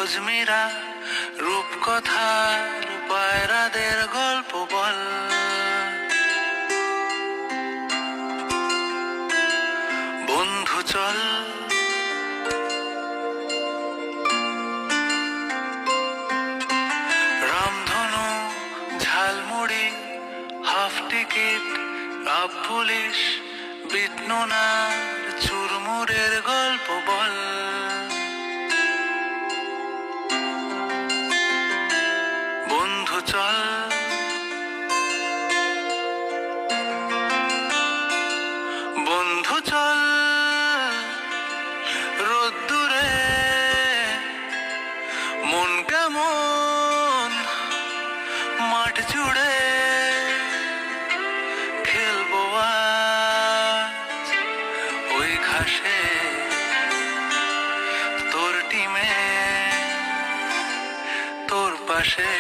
অজমিরা রূপকথার পায়রাদের গল্প বল। বন্ধু চল রামধনু, ঝালমুড়ি, হাফ টিকিট, আপ পুলিশ, বিটনুনার চুরমুরের গল্প বল। বন্ধু চল বন্ধু চল রোদ্দুরে মন কেমন মাঠ জুড়ে খেলবো আজ ওই ঘাসে তোর টিমে তোর পাশে।